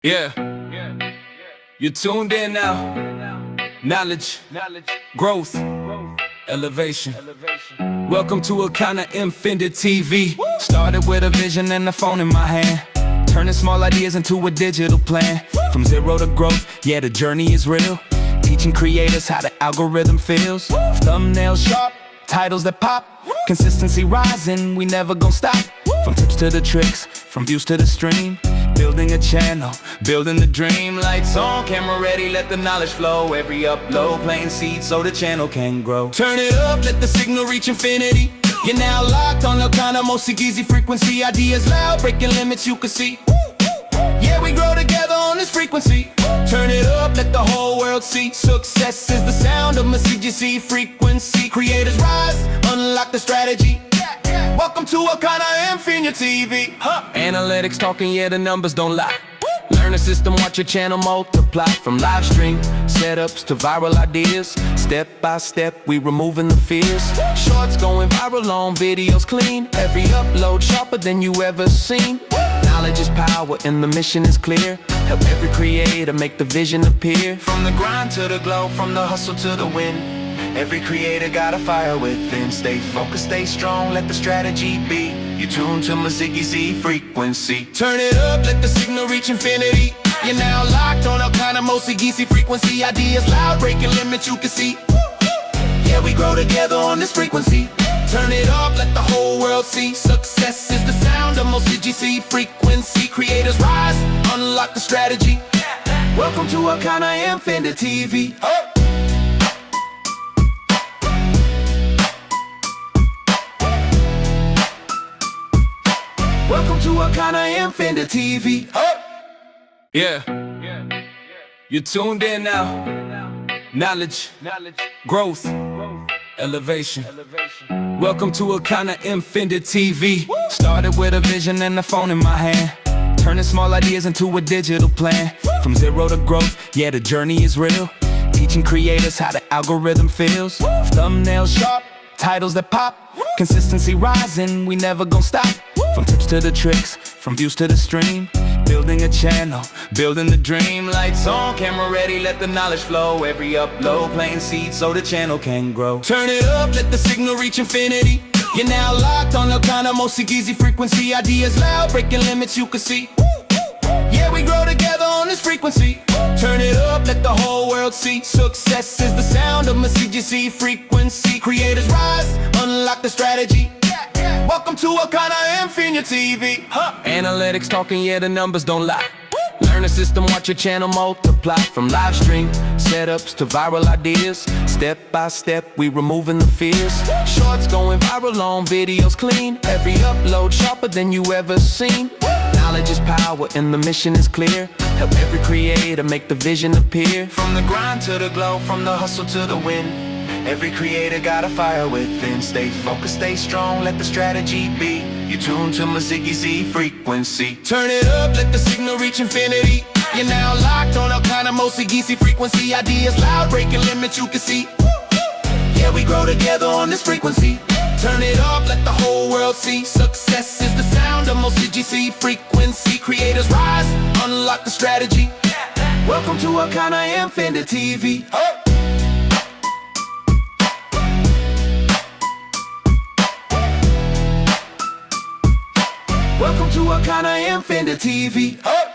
Yeah, you're tuned in now. Knowledge, growth, elevation. Welcome to Elkana MPATHFINDER TV. Started with a vision and a phone in my hand, turning small ideas into a digital plan. From zero to growth, yeah, the journey is real. Teaching creators how the algorithm feels. Thumbnails sharp, titles that pop, consistency rising, we never gon' stop. From tips to the tricks, from views to the stream, building a channel, building the dream. Lights on, camera ready, let the knowledge flow. Every upload, planting seeds so the channel can grow. Turn it up, let the signal reach infinity. You're now locked on Elkana Mosigisi Frequency. Ideas loud, breaking limits you can see. Yeah, we grow together on this frequency. Turn it up, let the whole world see. Success is the sound of Mosigisi Frequency. Creators rise, unlock the strategy. Welcome to Elkana MPATHFINDER TV. Analytics talking, yeah, the numbers don't lie. Learn the system, watch your channel multiply. From live stream setups to viral ideas, step by step we removing the fears. Shorts going viral on videos clean. Every upload sharper than you ever seen. Knowledge is power and the mission is clear. Help every creator make the vision appear. From the grind to the glow, from the hustle to the win, every creator got a fire within. Stay focused, stay strong, let the strategy be. You tune to Mosigisi Frequency. Turn it up, let the signal reach infinity. You're now locked on Elkana Mosigisi Frequency. Ideas loud, breaking limits you can see. Yeah, we grow together on this frequency. Turn it up, let the whole world see. Success is the sound of Mosigisi Frequency. Creators rise, unlock the strategy. Welcome to Elkana MPATHFINDER TV. Welcome to Elkana MPATHFINDER TV. Yeah, you're tuned in now. Knowledge, growth, elevation. Welcome to Elkana MPATHFINDER TV. Started with a vision and a phone in my hand, turning small ideas into a digital plan. From zero to growth, yeah, the journey is real. Teaching creators how the algorithm feels. Thumbnails sharp, titles that pop, consistency rising, we never gon' stop. From tips to the tricks, from views to the stream, building a channel, building the dream. Lights on, camera ready, let the knowledge flow. Every upload, planting seeds so the channel can grow. Turn it up, let the signal reach infinity. You're now locked on Elkana Mosigisi Frequency. Ideas loud, breaking limits you can see. Yeah, we grow together on this frequency. Turn it up, let the whole world see. Success is the sound of Mosigisi Frequency. Creators rise, unlock the strategy. Welcome to Elkana MPATHFINDER TV. Analytics talking, yeah, the numbers don't lie. Learn the system, watch your channel multiply. From live stream setups to viral ideas, step by step we removing the fears. Shorts going viral on videos clean. Every upload sharper than you ever seen. Knowledge is power and the mission is clear. Help every creator make the vision appear. From the grind to the glow, from the hustle to the win, every creator got a fire within. Stay focused, stay strong, let the strategy be. You tune to Mosigisi Frequency. Turn it up, let the signal reach infinity. You're now locked on Elkana Mosigisi Frequency. Ideas loud, breaking limits you can see. Yeah, we grow together on this frequency. Turn it up, let the whole world see. Success is the sound of Mosigisi Frequency. Creators rise, unlock the strategy. Welcome to Elkana MPATHFINDER TV. Welcome to Elkana MPATHFINDER TV.